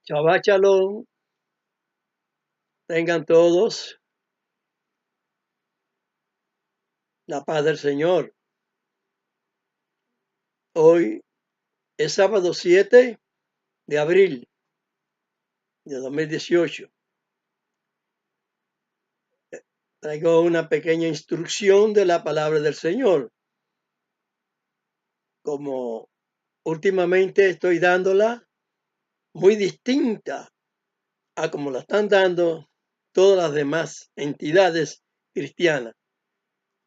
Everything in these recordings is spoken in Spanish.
Shabbat Shalom, tengan todos la paz del Señor. Hoy es sábado 7 de abril de 2018. Traigo una pequeña instrucción de la palabra del Señor. Como últimamente estoy dándola muy distinta a como la están dando todas las demás entidades cristianas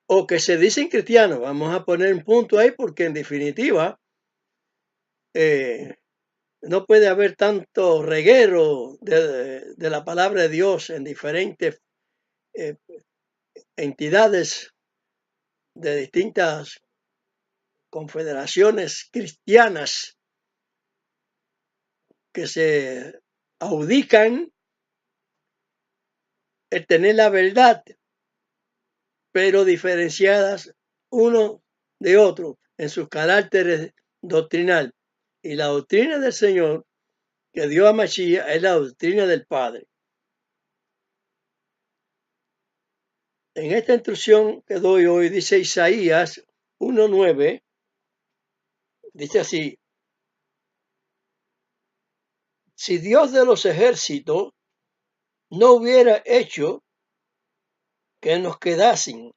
o que se dicen cristianos. Vamos a poner un punto ahí porque en definitiva no puede haber tanto reguero de la palabra de Dios en diferentes entidades de distintas confederaciones cristianas que se audican el tener la verdad, pero diferenciadas uno de otro en sus caracteres doctrinal. Y la doctrina del Señor que dio a Mashiach es la doctrina del Padre. En esta instrucción que doy hoy dice Isaías 1:9, dice así: si Dios de los ejércitos no hubiera hecho que nos quedasen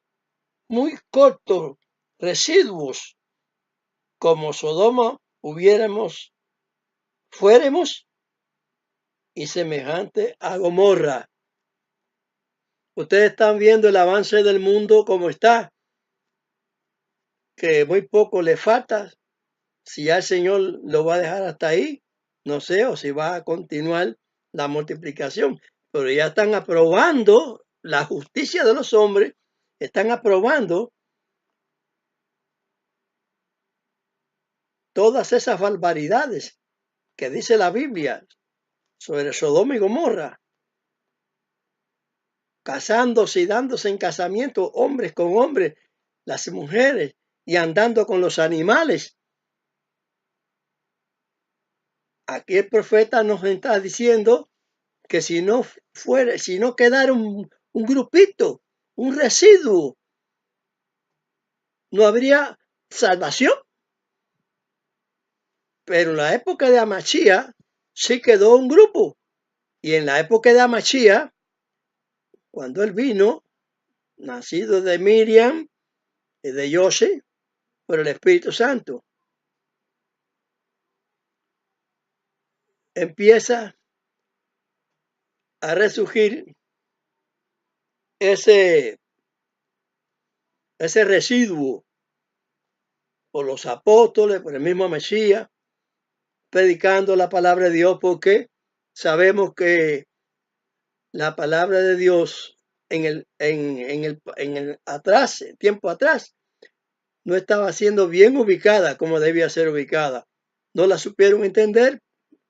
muy cortos residuos como Sodoma fuéramos y semejante a Gomorra. Ustedes están viendo el avance del mundo como está, que muy poco le falta. Si ya el Señor lo va a dejar hasta ahí, no sé, o si va a continuar la multiplicación, pero ya están aprobando la justicia de los hombres, están aprobando todas esas barbaridades que dice la Biblia sobre Sodoma y Gomorra, casándose y dándose en casamiento hombres con hombres, las mujeres, y andando con los animales. Aquí el profeta nos está diciendo que si no quedara un grupito, un residuo, no habría salvación. Pero en la época de Amachía sí quedó un grupo. Y en la época de Amachía, cuando él vino, nacido de Miriam y de José, por el Espíritu Santo, empieza a resurgir ese residuo por los apóstoles, por el mismo Mesías, predicando la palabra de Dios, porque sabemos que la palabra de Dios en el atrás, tiempo atrás, no estaba siendo bien ubicada como debía ser ubicada. No la supieron entender.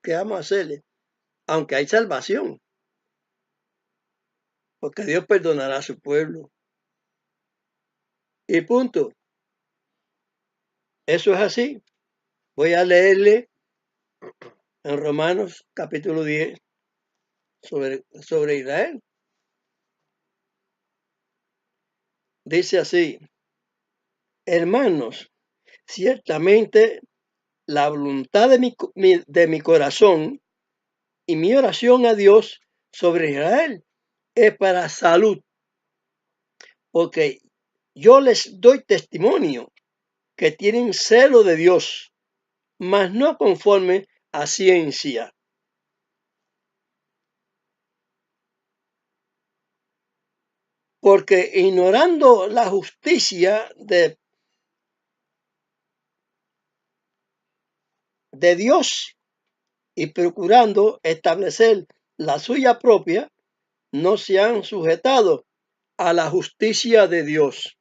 ¿Qué vamos a hacerle? Aunque hay salvación, porque Dios perdonará a su pueblo. Y punto. Eso es así. Voy a leerle en Romanos capítulo 10 sobre Israel. Dice así: hermanos, ciertamente la voluntad de mi corazón y mi oración a Dios sobre Israel es para salud, porque yo les doy testimonio que tienen celo de Dios, mas no conforme a ciencia. Porque ignorando la justicia de Dios y procurando establecer la suya propia, no se han sujetado a la justicia de Dios.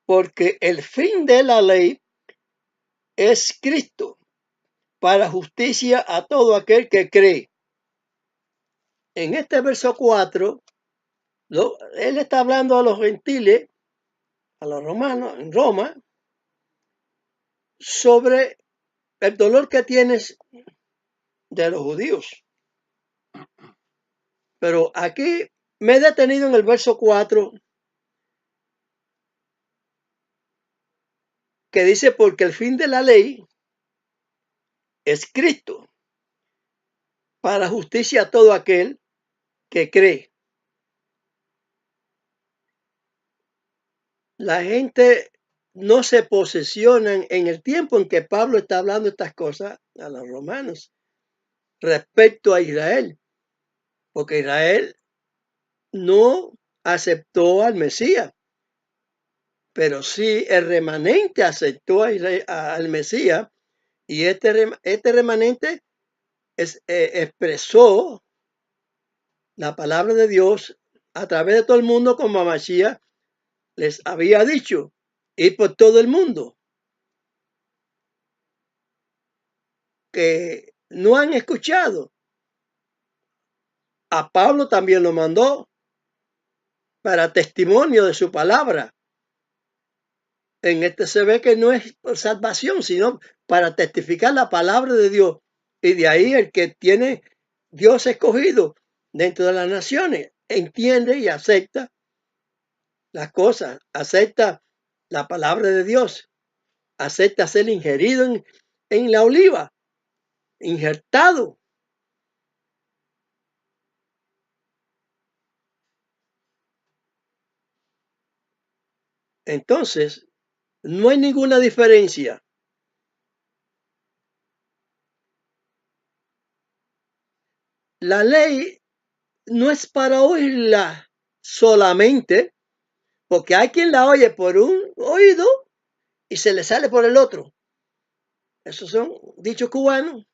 Porque el fin de la ley es Cristo, para justicia a todo aquel que cree. En este verso 4, él está hablando a los gentiles, a los romanos, en Roma, sobre el dolor que tienes de los judíos. Pero aquí me he detenido en el verso 4, que dice, porque el fin de la ley es Cristo, para justicia a todo aquel que cree. La gente no se posesiona en el tiempo en que Pablo está hablando estas cosas a los romanos respecto a Israel, porque Israel no aceptó al Mesías, pero sí el remanente aceptó al Mesías, y este remanente expresó la palabra de Dios a través de todo el mundo, como Mashiach les había dicho, ir por todo el mundo. Que no han escuchado. A Pablo también lo mandó para testimonio de su palabra. En este se ve que no es por salvación, sino para testificar la palabra de Dios. Y de ahí el que tiene Dios escogido dentro de las naciones entiende y acepta las cosas, acepta la palabra de Dios, acepta ser ingerido en la oliva, injertado. Entonces, no hay ninguna diferencia. La ley no es para oírla solamente, porque hay quien la oye por un oído y se le sale por el otro. Esos son dichos cubanos.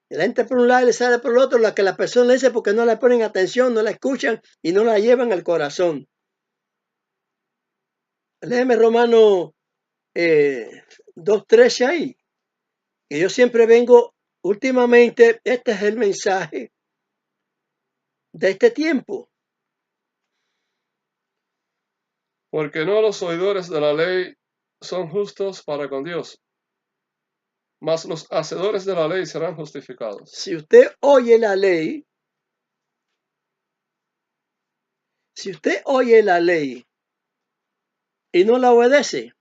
La entra por un lado y le sale por el otro, la que la persona le dice porque no le ponen atención, no la escuchan y no la llevan al corazón. Léeme Romano 2:13 ahí. Que yo siempre vengo, últimamente, este es el mensaje de este tiempo. Porque no los oidores de la ley son justos para con Dios, mas los hacedores de la ley serán justificados. Si usted oye la ley, y no la obedece,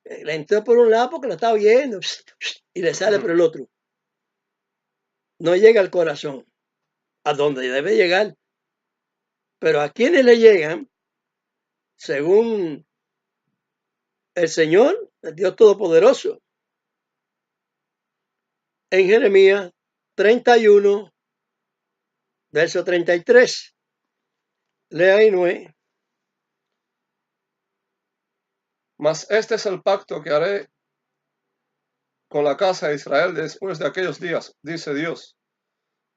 le entró por un lado porque lo está oyendo y le sale por el otro. No llega al corazón, a donde debe llegar. Pero a quienes le llegan, según el Señor, el Dios Todopoderoso, en Jeremías 31, verso 33. Lea y Noé. Mas este es el pacto que haré con la casa de Israel después de aquellos días, dice Dios.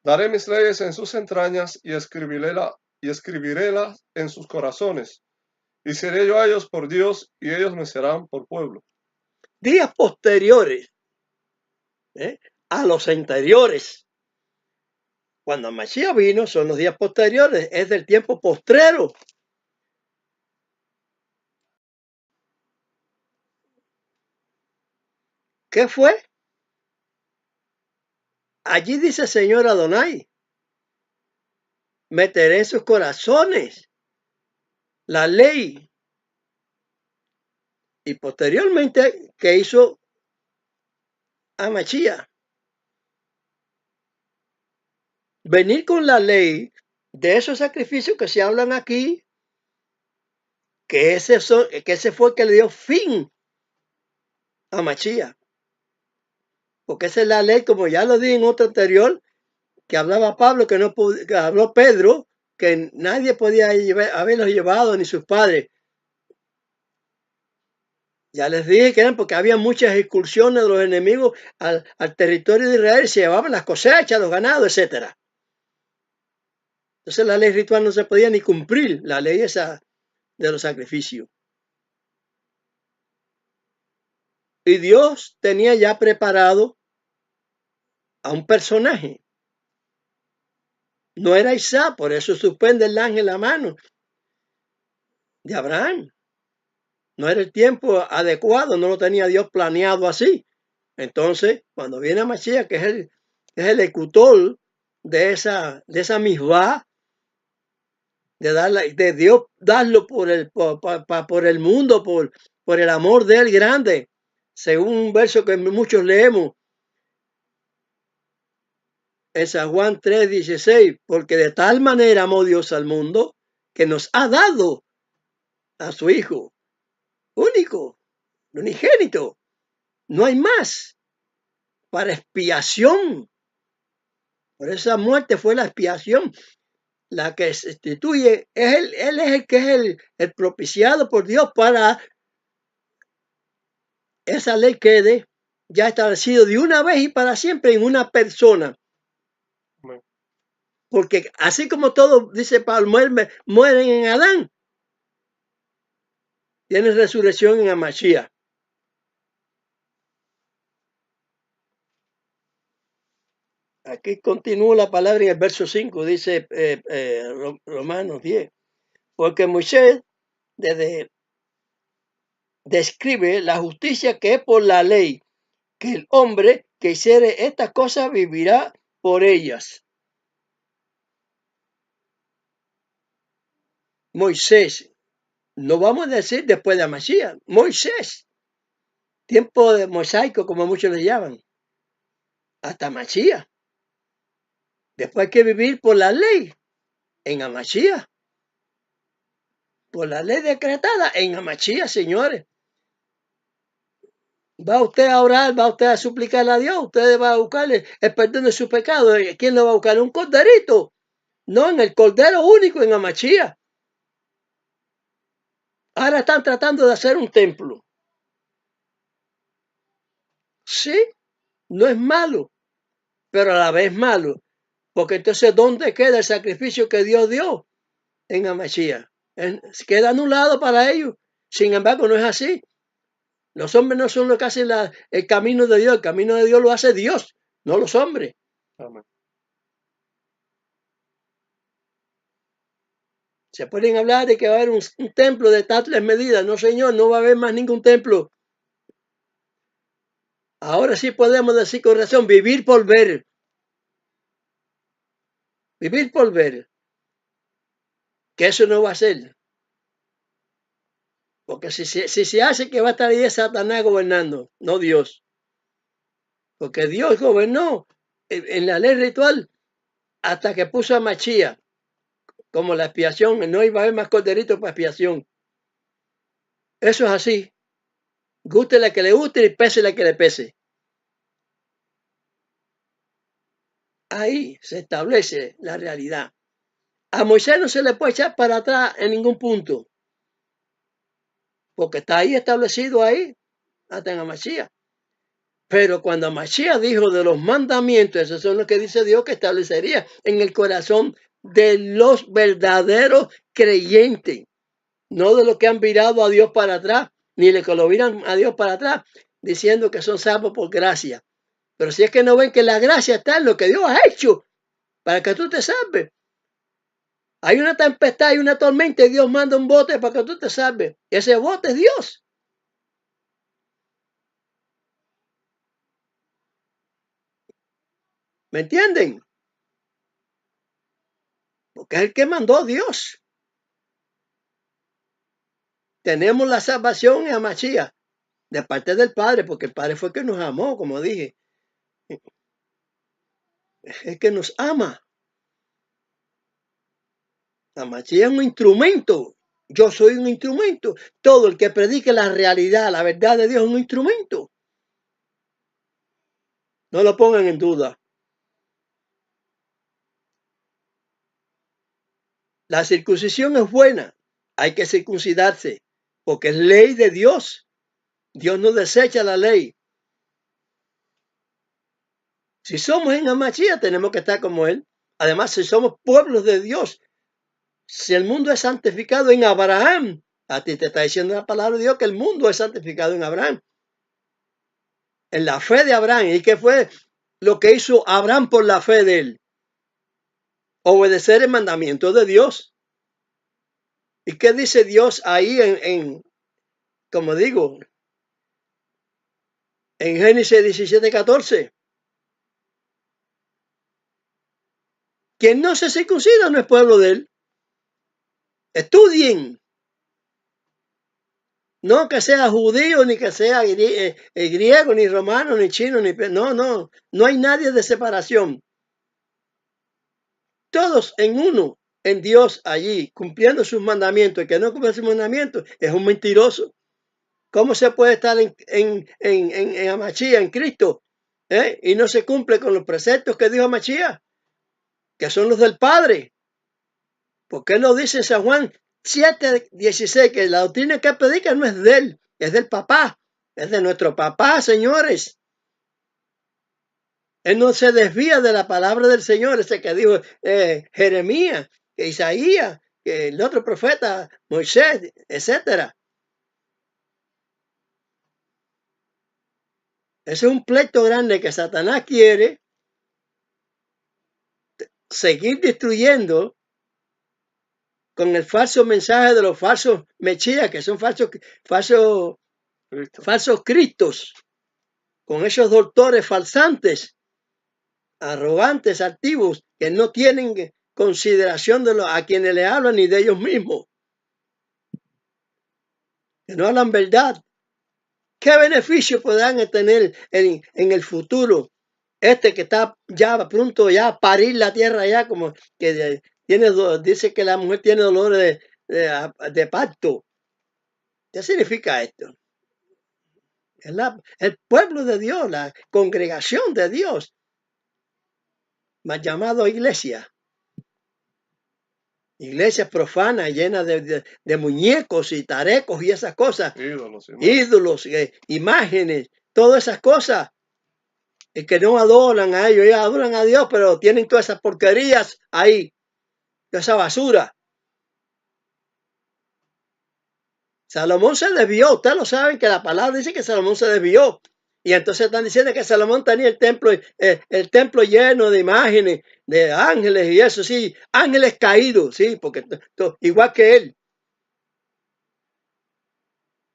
Daré mis leyes en sus entrañas y escribirélas en sus corazones. Y seré yo a ellos por Dios y ellos me serán por pueblo. Días posteriores a los anteriores. Cuando Mashiach vino, son los días posteriores, es del tiempo postrero. ¿Qué fue? Allí dice el Señor Adonai, meteré en sus corazones la ley. Y posteriormente, ¿qué hizo a Mashiach? Venir con la ley de esos sacrificios que se hablan aquí, que ese fue el que le dio fin a Mashiach. Porque esa es la ley, como ya lo di en otro anterior, que hablaba Pablo, que habló Pedro, que nadie podía haberlos llevado, ni sus padres. Ya les dije que eran porque había muchas excursiones de los enemigos al territorio de Israel, se llevaban las cosechas, los ganados, etc. Entonces la ley ritual no se podía ni cumplir, la ley esa de los sacrificios. Y Dios tenía ya preparado a un personaje. No era Isaac, por eso suspende el ángel la mano de Abraham. No era el tiempo adecuado, no lo tenía Dios planeado así. Entonces, cuando viene Mashiach, que es es el ejecutor de esa misbah, de Dios darlo por el mundo, por el amor de él grande, según un verso que muchos leemos en San Juan 3:16, porque de tal manera amó Dios al mundo que nos ha dado a su Hijo único, unigénito, no hay más, para expiación. Por esa muerte fue la expiación, la que se instituye, él es el que es el propiciado por Dios para esa ley quede ya establecido de una vez y para siempre en una persona. Amén. Porque así como todos, dice Pablo, mueren en Adán, tienen resurrección en Mashiach. Aquí continúa la palabra en el verso 5, dice Romanos 10. Porque Moisés describe la justicia que es por la ley, que el hombre que hiciere estas cosas vivirá por ellas. Moisés, no vamos a decir después de Mashiach, Moisés, tiempo de mosaico, como muchos le llaman, hasta Mashiach. Después hay que vivir por la ley en Mashiach, por la ley decretada en Mashiach, señores. Va usted a orar, va usted a suplicarle a Dios, usted va a buscarle el perdón de su pecado. ¿Quién lo va a buscar? Un corderito. No, en el cordero único en Mashiach. Ahora están tratando de hacer un templo. Sí, no es malo, pero a la vez malo. Porque entonces, ¿dónde queda el sacrificio que Dios dio en Mashiach? Queda anulado para ellos. Sin embargo, no es así. Los hombres no son los que hacen el camino de Dios. El camino de Dios lo hace Dios, no los hombres. Amén. Se pueden hablar de que va a haber un templo de tales medidas. No, señor, no va a haber más ningún templo. Ahora sí podemos decir con razón, vivir por ver. Vivir por ver. Que eso no va a ser. Porque si se hace, que va a estar ahí Satanás gobernando, no Dios. Porque Dios gobernó en la ley ritual hasta que puso a Mashiach como la expiación. No iba a haber más corderitos para expiación. Eso es así. Guste la que le guste y pese la que le pese. Ahí se establece la realidad. A Moisés no se le puede echar para atrás en ningún punto. Porque está ahí establecido ahí, hasta en Mashiach. Pero cuando Mashiach dijo de los mandamientos, esos son los que dice Dios que establecería en el corazón de los verdaderos creyentes, no de los que han virado a Dios para atrás, ni de que lo viran a Dios para atrás, diciendo que son salvos por gracia. Pero si es que no ven que la gracia está en lo que Dios ha hecho para que tú te salves. Hay una tempestad, hay una tormenta y Dios manda un bote para que tú te salves. Ese bote es Dios. ¿Me entienden? Porque es el que mandó Dios. Tenemos la salvación en Mashiach de parte del Padre, porque el Padre fue el que nos amó, como dije. Es el que nos ama. La Mashiach es un instrumento. Yo soy un instrumento. Todo el que predique la realidad, la verdad de Dios es un instrumento. No lo pongan en duda. La circuncisión es buena. Hay que circuncidarse, porque es ley de Dios. Dios no desecha la ley. Si somos en Mashiach, tenemos que estar como Él. Además, si somos pueblos de Dios, si el mundo es santificado en Abraham, a ti te está diciendo la palabra de Dios que el mundo es santificado en Abraham. En la fe de Abraham. ¿Y qué fue lo que hizo Abraham por la fe de él? Obedecer el mandamiento de Dios. ¿Y qué dice Dios ahí como digo, en Génesis 17:14? Quien no se circuncida no es pueblo de él. Estudien. No que sea judío, ni que sea griego, ni romano, ni chino, ni... No hay nadie de separación. Todos en uno, en Dios allí, cumpliendo sus mandamientos. El que no cumple sus mandamientos es un mentiroso. ¿Cómo se puede estar en Amachía, en Cristo, y no se cumple con los preceptos que dijo Amachía, que son los del Padre? Porque él lo dice en San Juan 7:16, que la doctrina que predica no es de él, es del papá, es de nuestro papá, señores. Él no se desvía de la palabra del Señor, ese que dijo Jeremías, que Isaías, que el otro profeta, Moisés, etcétera. Ese es un pleito grande que Satanás quiere seguir destruyendo con el falso mensaje de los falsos mechías, que son falsos cristos, con esos doctores falsantes, arrogantes, altivos, que no tienen consideración de a quienes le hablan ni de ellos mismos, que no hablan verdad. ¿Qué beneficio podrán tener en el futuro? Que está ya a punto ya a parir la tierra ya, como que dice que la mujer tiene dolores de parto. ¿Qué significa esto? El pueblo de Dios, la congregación de Dios, más llamado iglesia. Iglesias profanas llenas de muñecos y tarecos y esas cosas. Ídolos, imágenes, todas esas cosas. Y que no adoran a ellos, ellos adoran a Dios, pero tienen todas esas porquerías ahí, toda esa basura. Salomón se desvió, ustedes lo saben que la palabra dice que Salomón se desvió. Y entonces están diciendo que Salomón tenía el templo lleno de imágenes, de ángeles y eso, sí, ángeles caídos, sí, porque igual que él.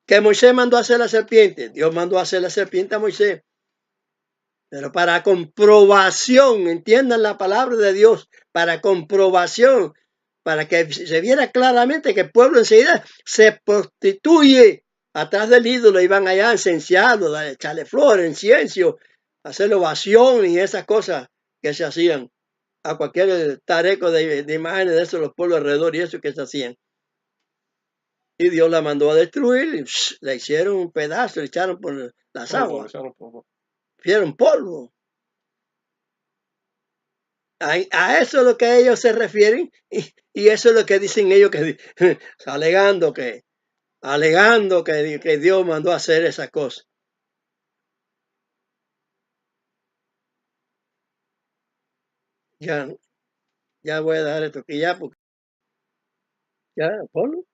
Que Moisés mandó a hacer la serpiente, Dios mandó a hacer la serpiente a Moisés. Pero para comprobación, entiendan la palabra de Dios, para comprobación, para que se viera claramente que el pueblo enseguida se prostituye atrás del ídolo y van allá incenciados, a echarle flores, incienso, hacer ovación y esas cosas que se hacían a cualquier tareco de imágenes de esos, los pueblos alrededor y eso que se hacían. Y Dios la mandó a destruir, y la hicieron un pedazo, le echaron por las aguas, hicieron polvo. A eso es lo que ellos se refieren y eso es lo que dicen ellos, alegando que Dios mandó a hacer esas cosas. Ya voy a dar esto aquí ya, porque ya, ponlo.